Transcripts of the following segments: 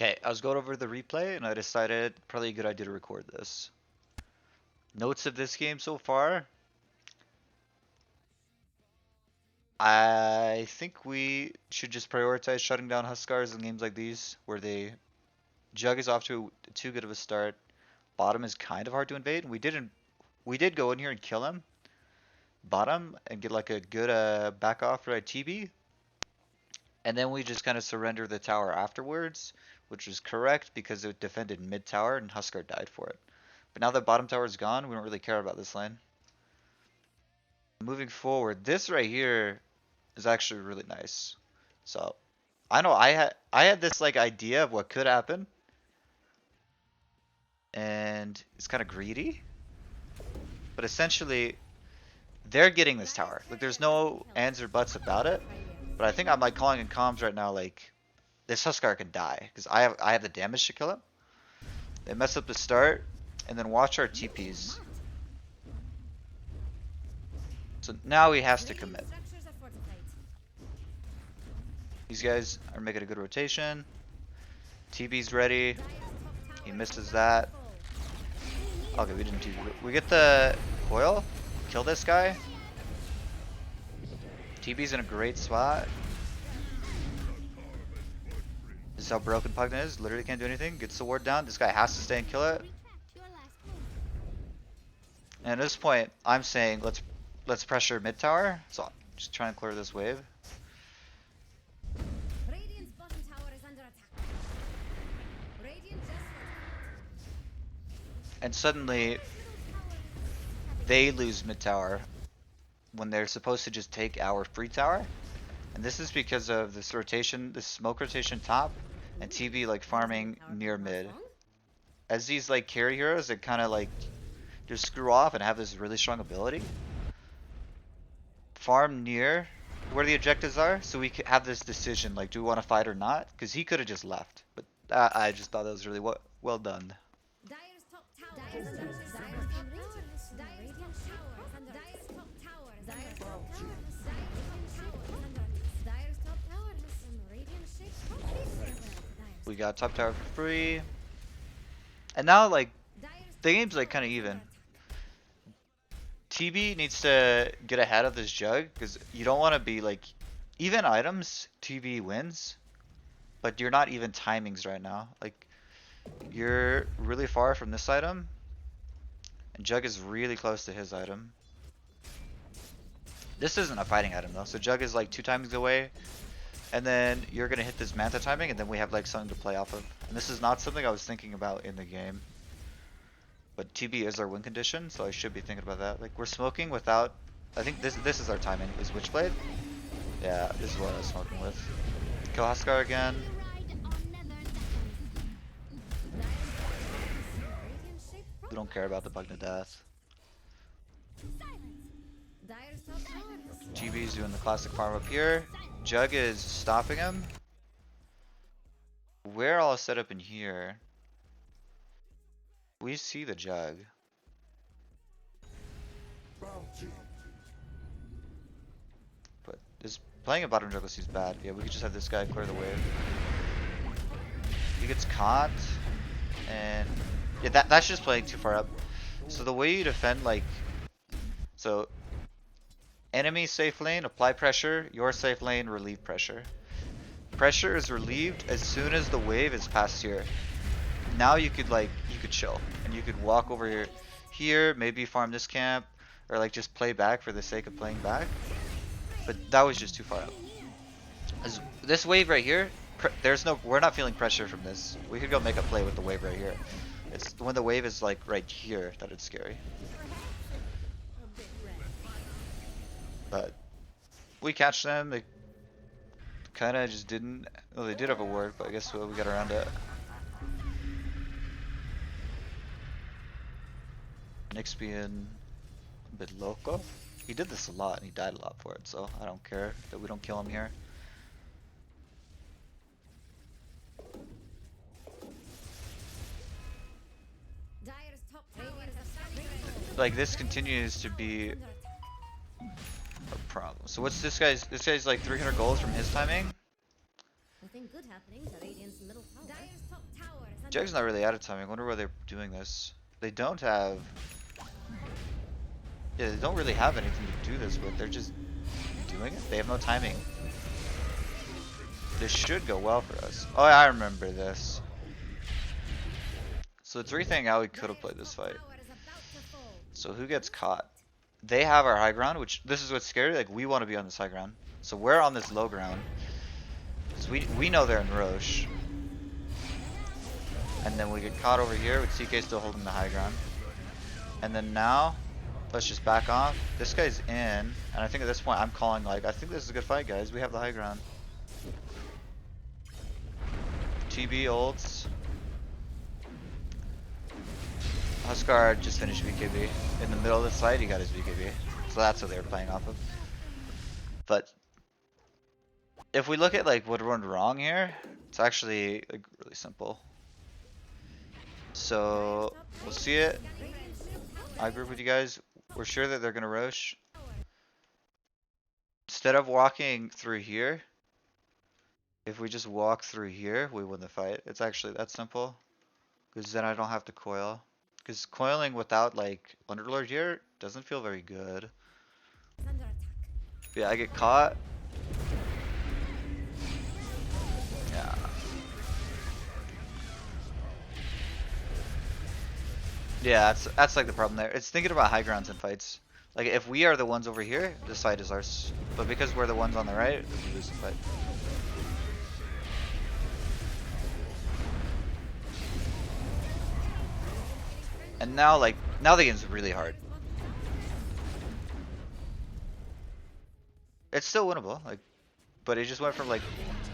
Okay, I was going over the replay and I decided probably a good idea to record this. Notes of this game so far. I think we should just prioritize shutting down Huskars in games like these, where they Jug is off to too good of a start. Bottom is kind of hard to invade. We did go in here and kill him. Bottom and get like a good back off right TB. And then we just kind of surrender the tower afterwards, which was correct because it defended mid tower and Huskar died for it. But now that bottom tower is gone, we don't really care about this lane. Moving forward, this right here is actually really nice. So I know I had this like idea of what could happen, and it's kind of greedy, but essentially they're getting this tower. Like there's no ands or buts about it. But I think I'm like calling in comms right now like this Huskar can die because I have the damage to kill him. They mess up the start, and then watch our TPs. So now he has to commit. These guys are making a good rotation. TB's ready. He misses that. Okay, we didn't TB. We get the coil. Kill this guy. TB's in a great spot. This is how broken Pugna is. Literally can't do anything. Gets the ward down. This guy has to stay and kill it. And at this point, I'm saying let's pressure mid tower. So just try and clear this wave. And suddenly they lose mid tower when they're supposed to just take our free tower. And this is because of this rotation, this smoke rotation top, and TB like farming near mid. As these like carry heroes that kind of like just screw off and have this really strong ability. Farm near where the objectives are, so we have this decision like, do we want to fight or not? Because he could have just left, but I just thought that was really well done. We got top tower for free, and now like the game's like kind of even. TB needs to get ahead of this Jug because you don't want to be like even items. TB wins, but you're not even timings right now. Like you're really far from this item, and Jug is really close to his item. This isn't a fighting item though, so Jug is like 2 timings away, and then you're gonna hit this Manta timing, and then we have like something to play off of. And this is not something I was thinking about in the game. But TB is our win condition, so I should be thinking about that. Like we're smoking without. I think this is our timing. Is Witchblade? Yeah, this is what I was smoking with. Kill Huskar again. We don't care about the bug to death. TB's doing the classic farm up here. Jug is stopping him. We're all set up in here. We see the Jug. But this playing a bottom jungle seems bad. Yeah, we could just have this guy clear the wave. He gets caught, and yeah, that's just playing too far up. So the way you defend, like, so enemy safe lane, apply pressure. Your safe lane, relieve pressure. Pressure is relieved as soon as the wave is past here. Now you could chill and you could walk over here, maybe farm this camp, or like just play back for the sake of playing back. But that was just too far up. This wave right here, we're not feeling pressure from this. We could go make a play with the wave right here. It's when the wave is like right here that it's scary. But we catch them. They kind of just didn't. Well, they did have a ward, but I guess we got around it. Nick's being a bit loco. He did this a lot and he died a lot for it, so I don't care that we don't kill him here. Like this continues to be a problem. So what's this guy's? This guy's like 300 goals from his timing. Nothing good happening to Radiant's middle tower. Jag's not really out of time. I wonder why they're doing this. They don't have... Yeah, they don't really have anything to do this with. They're just doing it. They have no timing. This should go well for us. Oh, yeah, I remember this. So it's rethinking how we could have played this fight. So who gets caught? They have our high ground, which this is what's scary. Like, we want to be on this high ground. So we're on this low ground. So we know they're in Roche. And then we get caught over here with CK still holding the high ground. And then now, let's just back off. This guy's in. And I think at this point I'm calling like, I think this is a good fight, guys. We have the high ground. TB ults. Huskar just finished BKB. In the middle of the fight, he got his BKB. So that's what they were playing off of. But if we look at like what went wrong here, it's actually like really simple. So we'll see it. I agree with you guys. We're sure that they're gonna Roche. Instead of walking through here, if we just walk through here, we win the fight. It's actually that simple. Because then I don't have to coil. Because coiling without like Underlord here doesn't feel very good. Yeah, I get caught. Yeah. Yeah, that's like the problem there. It's thinking about high grounds in fights. Like if we are the ones over here, this fight is ours. But because we're the ones on the right, we lose the fight. And now now the game's really hard. It's still winnable, like, but it just went from like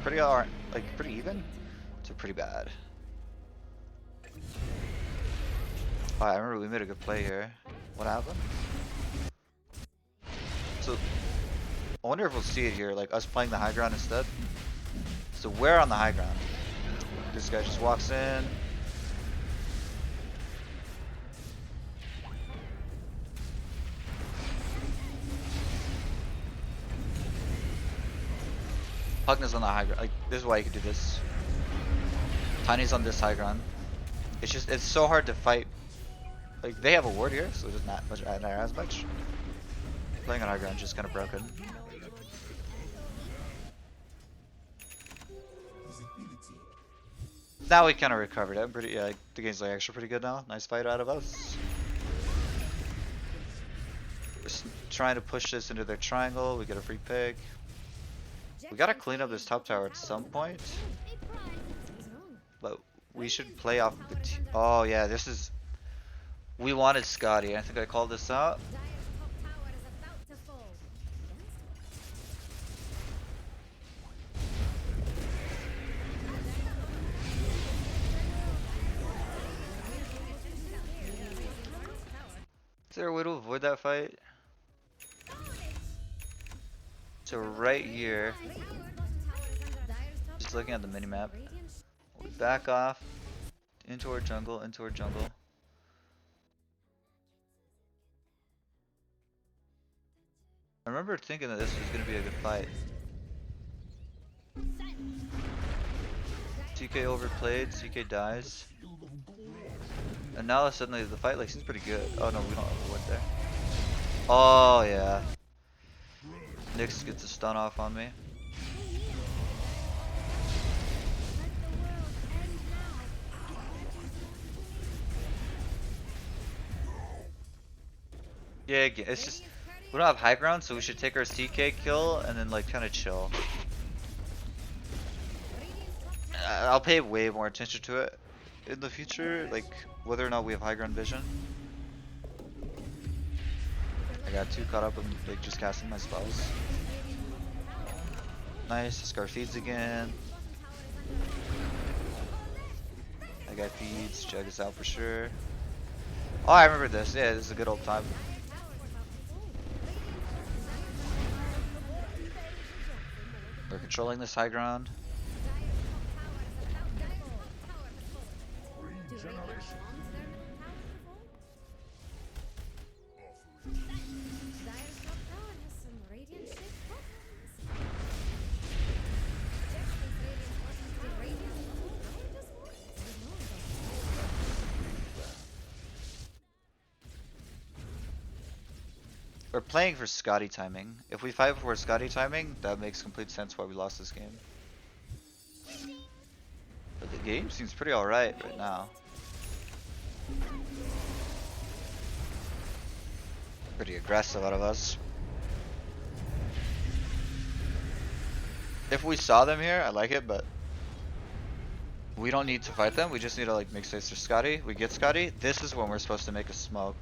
pretty even to pretty bad. Oh, I remember we made a good play here. What happened? So I wonder if we'll see it here, like us playing the high ground instead. So we're on the high ground. This guy just walks in. Pugna's on the high ground. Like, this is why you can do this. Tiny's on this high ground. It's just, it's so hard to fight. Like, they have a ward here, so it's just not as much. Playing on high ground is just kind of broken. Now we kind of recovered it. I'm pretty, yeah, like, the game's like actually pretty good now. Nice fight out of us. Just trying to push this into their triangle. We get a free pick. We gotta clean up this top tower at some point. But we should play off the oh yeah, this is... We wanted Scotty. I think I called this out. Is there a way to avoid that fight? So right here, just looking at the minimap, we back off into our jungle, I remember thinking that this was going to be a good fight. TK overplayed, CK dies. And now suddenly the fight like seems pretty good. Oh no, we don't have a win there. Oh yeah. Nyx gets a stun off on me. Yeah, it's just we don't have high ground, so we should take our CK kill and then like kind of chill. I'll pay way more attention to it in the future, like whether or not we have high ground vision. I got too caught up in like just casting my spells. Nice, Scar feeds again. That guy feeds, Jug is out for sure. Oh, I remember this. Yeah, this is a good old time. We're controlling this high ground. we're playing for Scotty timing. If we fight for Scotty timing, that makes complete sense why we lost this game. But the game seems pretty alright right now. Pretty aggressive out of us. If we saw them here, I like it, but we don't need to fight them. We just need to like make space for Scotty. We get Scotty. This is when we're supposed to make a smoke.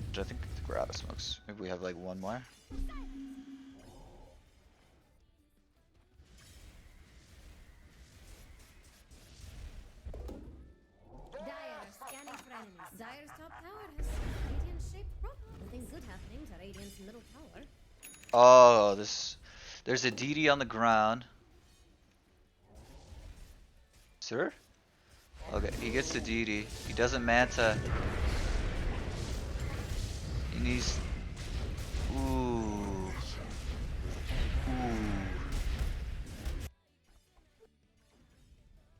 Which I think we're out of smokes. Maybe we have like one more. Dire's top tower has radiant shaped problem. Nothing good happening to Radiant's middle tower. Oh, there's a DD on the ground. Sir? Okay, he gets the DD. He doesn't Manta. He needs. Ooh.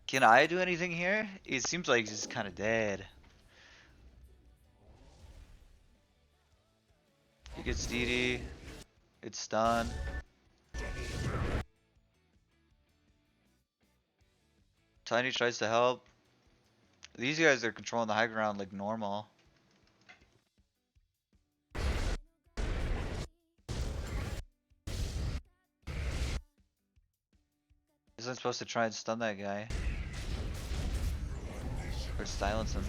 Can I do anything here? It seems like he's kind of dead. He gets DD. It's stunned. Tiny tries to help. These guys are controlling the high ground like normal. Isn't supposed to try and stun that guy. Or silence him.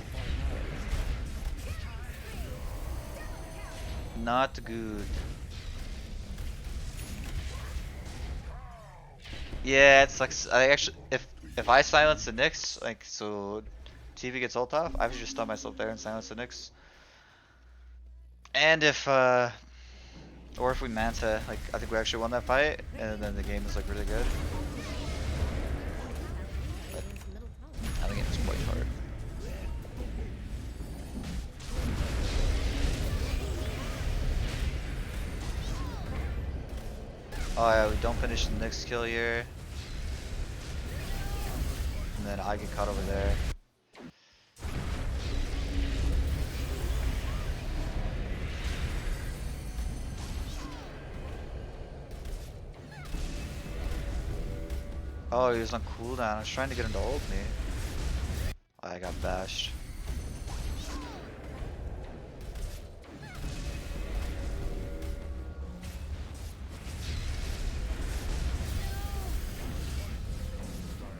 Not good. Yeah, it sucks. I actually, if I silence the Nyx, like so, TV gets ult off, I would just stun myself there and silence the Nyx. And if or if we Manta, like I think we actually won that fight, and then the game is like really good. But I think it's quite hard. Oh yeah, we don't finish the next kill here. And then I get caught over there. Oh, he was on cooldown. I was trying to get him to ult me. I got bashed.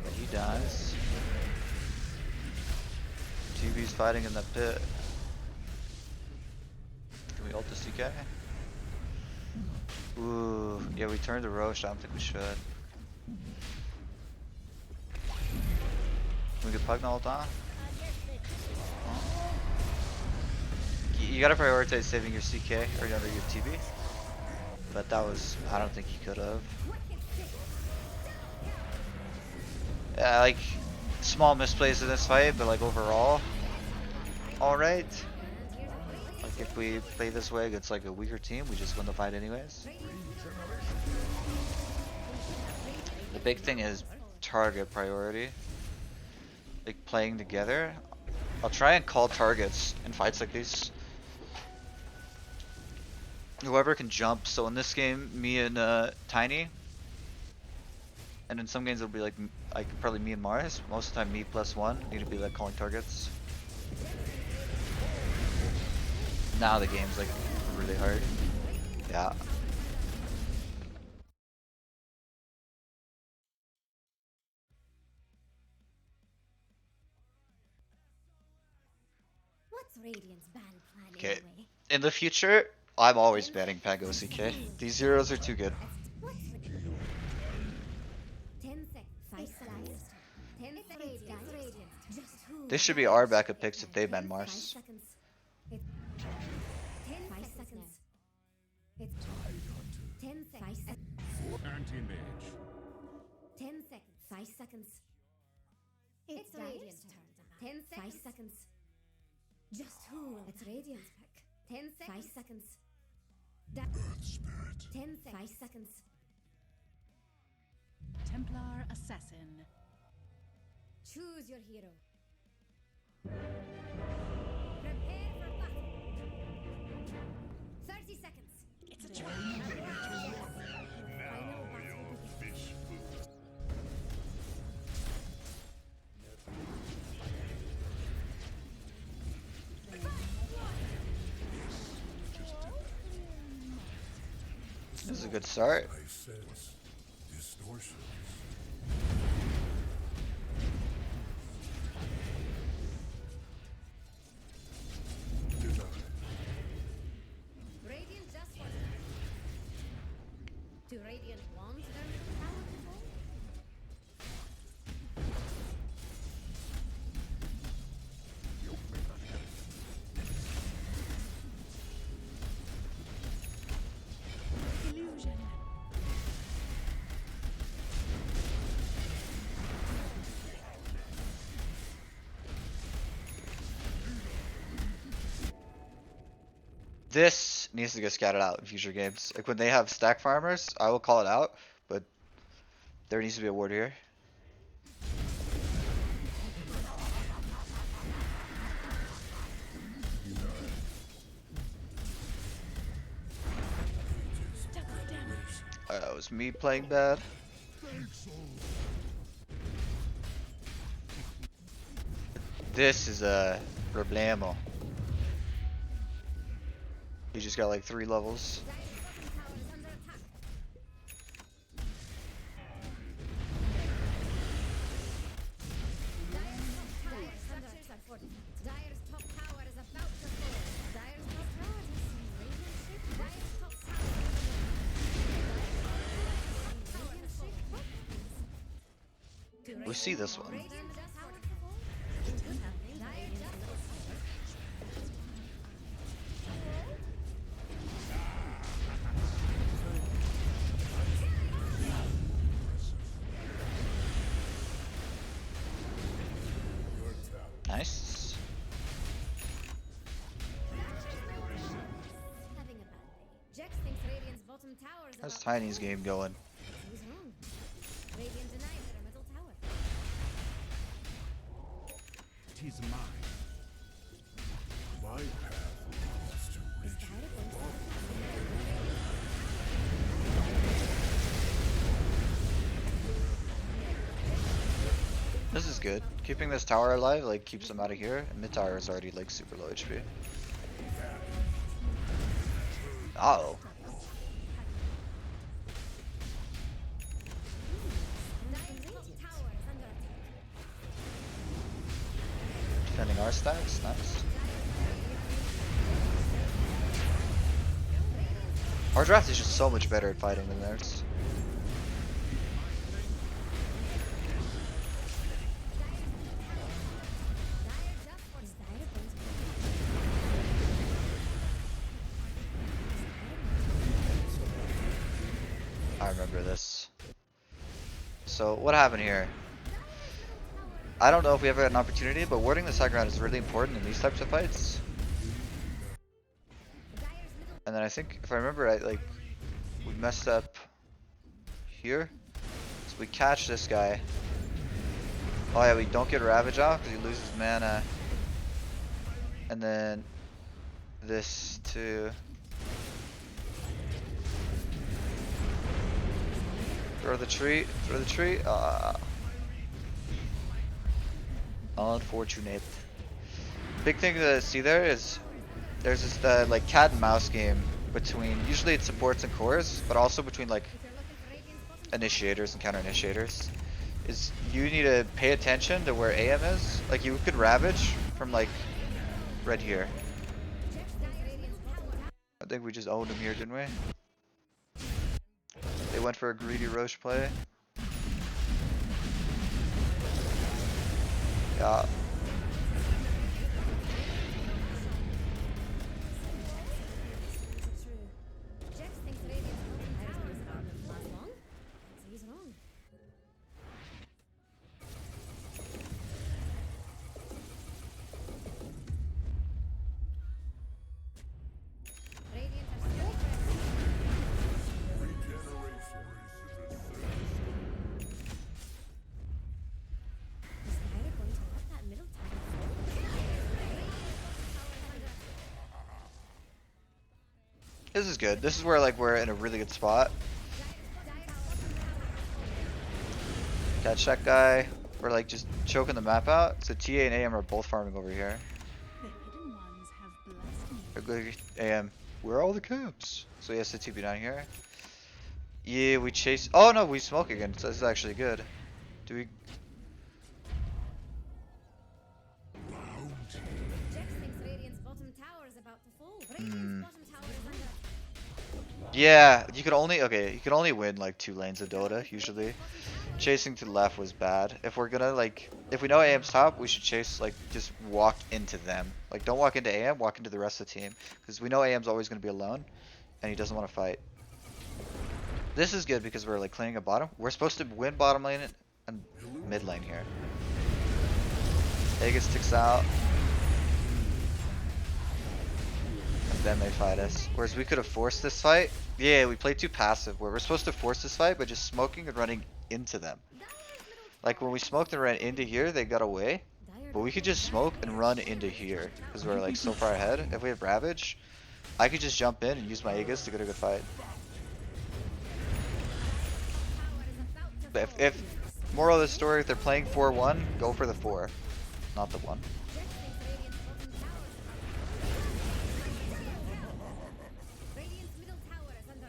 But he dies. TV's fighting in the pit. Can we ult the CK? Ooh, yeah, we turned the Roche. I don't think we should. We could Pugna ult on? You gotta prioritize saving your CK or your TV. But that was, I don't think he could have. Yeah, like, small misplays in this fight, but like overall, alright. Like if we play this way against like a weaker team, we just win the fight anyways. The big thing is target priority. Like playing together. I'll try and call targets in fights like these. Whoever can jump. So in this game, me and Tiny. And in some games it'll be like probably me and Mars. Most of the time me +1 need to be like calling targets. Now the game's like really hard. Yeah. What's Radiant's ban plan Okay. anyway? In the future, I'm always banning Pango CK. These zeros are too good. What's 10 seconds. 5 seconds. 10 seconds. Just who? This should be our backup picks if they ban Mars. 5 seconds. 10 seconds. It's 10 seconds. Anti-mage. 10 seconds. 5 seconds. It's Radiant's turn. 10 seconds. 5 seconds. Just who? It's Radiant's pick. 10 seconds. 5 seconds. 10 seconds. 5 seconds. Templar Assassin. Choose your hero. This is a good start. I sense distortion. Radiant just fortified. Do Radiant want their middle tower to fall? Illusion. This needs to get scattered out in future games. Like when they have stack farmers, I will call it out, but there needs to be a ward here. That was me playing bad. This is a problemo. He just got like 3 levels. Dire's top tower is about to fall. Dire's top tower is radiant ship. Dire's top tower. We see this one. Radiant just tower to fall. It could happen. Dire just Nice. having a bad day. Jax thinks Radiant's bottom tower is How's about Tiny's game going? He was wrong. Radiant denied their middle tower. Tis mine. My path leads to Is reaching Dire going to This is good. Keeping this tower alive like keeps them out of here. And mid tower is already like super low HP. Uh-oh. Dire's top tower is under attack. Defending our stacks. Nice. Our draft is just so much better at fighting than theirs. I remember this. So what happened here? I don't know if we ever had an opportunity, but warding the high ground is really important in these types of fights. And then I think, if I remember right, like, we messed up here. So we catch this guy. Oh yeah, we don't get Ravage off because he loses mana. And then this too. Throw the tree, throw the tree. Unfortunate. Big thing to see there is there's this like cat and mouse game between, usually it's supports and cores, but also between like initiators and counter initiators. Is you need to pay attention to where AM is. Like you could Ravage from like right here. I think we just owned him here, didn't we? They went for a greedy Roche play. Yeah. Jax thinks Radiant's bottom tower is about to last long. So he's wrong. Radiant are still pressing. regeneration. Is Dire going to let that middle tower fall? This is good. This is where like we're in a really good spot. Catch that guy. We're like just choking the map out. So TA and AM are both farming over here. The hidden ones have blessed me. Or go AM. Where are all the camps? So he has to TP down here. Yeah, we chase. Oh no, we smoke again. So this is actually good. Do we? Jax thinks Radiant's bottom tower is about to fall. Radiant's bottom tower is under. Yeah, you could only you could only win like 2 lanes of Dota usually. Chasing to the left was bad. If we're gonna like, if we know AM's top, we should chase like just walk into them. Like don't walk into AM, walk into the rest of the team, because we know AM's always gonna be alone, and he doesn't want to fight. This is good because we're like cleaning up bottom. We're supposed to win bottom lane and mid lane here. Aegis sticks out. And then they fight us. Whereas we could have forced this fight. Yeah, we played too passive. Where we're supposed to force this fight by just smoking and running into them. Like when we smoked and ran into here, they got away. But we could just smoke and run into here because we're like so far ahead. If we have Ravage, I could just jump in and use my Aegis to get a good fight. But if moral of the story, if they're playing 4-1, go for the 4, not the 1. Radiant's middle tower is under.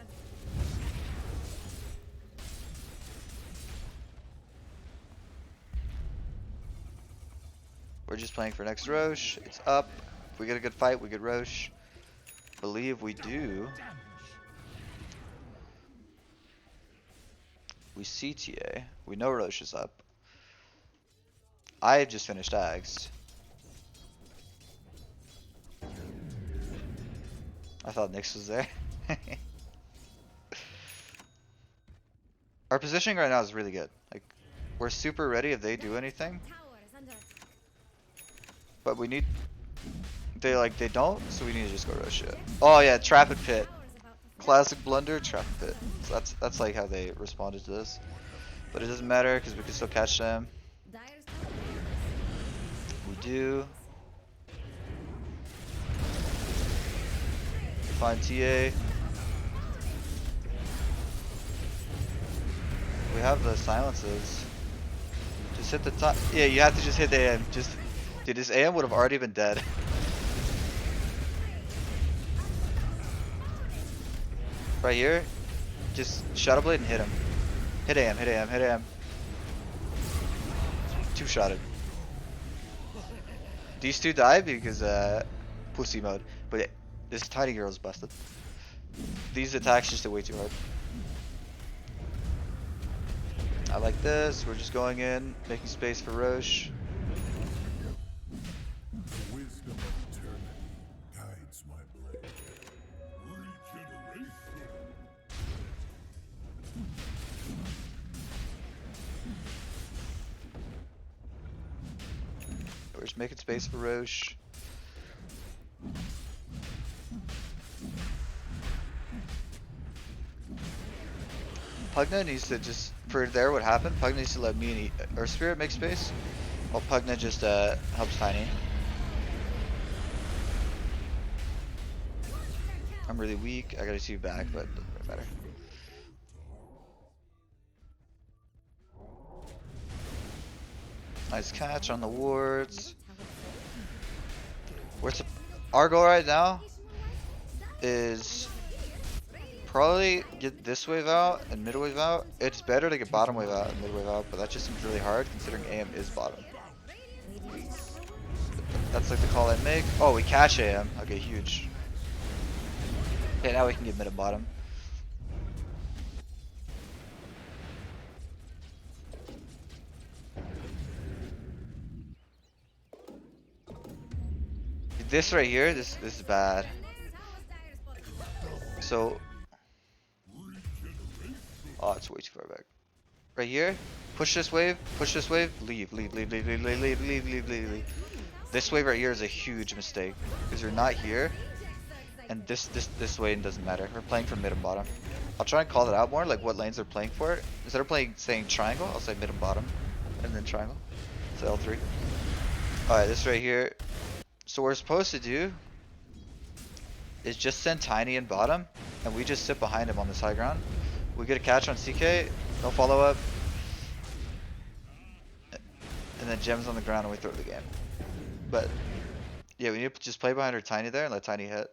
We're just playing for next Roche. It's up. If we get a good fight, we get Roche. Believe we do. We CTA. We know Roche is up. I just finished Ags. I thought Nyx was there. Our positioning right now is really good. Like, we're super ready if they do anything. Tower is under. But we need... They don't, so we need to just go Roche it. Oh yeah, Trap and Pit. Tower is about to fall. Classic blunder, Trap and Pit. So that's like how they responded to this. But it doesn't matter because we can still catch them. Dire's tower. We do. Find TA. We have the silences. Just hit the top. Yeah, you have to just hit the AM. Just, dude, this AM would have already been dead. Right here, just Shadow Blade and hit him. Hit AM, hit AM, hit AM. Two-shotted. These two die because pussy mode, but this tiny girl is busted. These attacks just are way too hard. I like this. We're just going in, making space for Roche. The wisdom of eternity guides my blade. Regeneration. We're just making space for Roche. Pugna needs to just, for there what happened, Pugna needs to let me and or Spirit make space, while Pugna just helps Tiny. I'm really weak, I gotta see you back, but it doesn't matter. Nice catch on the wards. Our goal right now is probably get this wave out and mid wave out. It's better to get bottom wave out and mid wave out, but that just seems really hard considering AM is bottom. That's like the call I make. Oh, we catch AM. Okay, huge. Okay, now we can get mid and bottom. This right here, this is bad. So, oh, it's way too far back. Right here, push this wave, leave. This wave right here is a huge mistake because you're not here, and this wave doesn't matter. We're playing for mid and bottom. I'll try and call it out more, like what lanes they're playing for. Instead of saying triangle, I'll say mid and bottom, and then triangle. So L3. All right, this right here. So what we're supposed to do is just send Tiny in bottom, and we just sit behind him on this high ground. We get a catch on CK, no follow up, and then Gems on the ground and we throw the game. But yeah, we need to just play behind our Tiny there and let Tiny hit.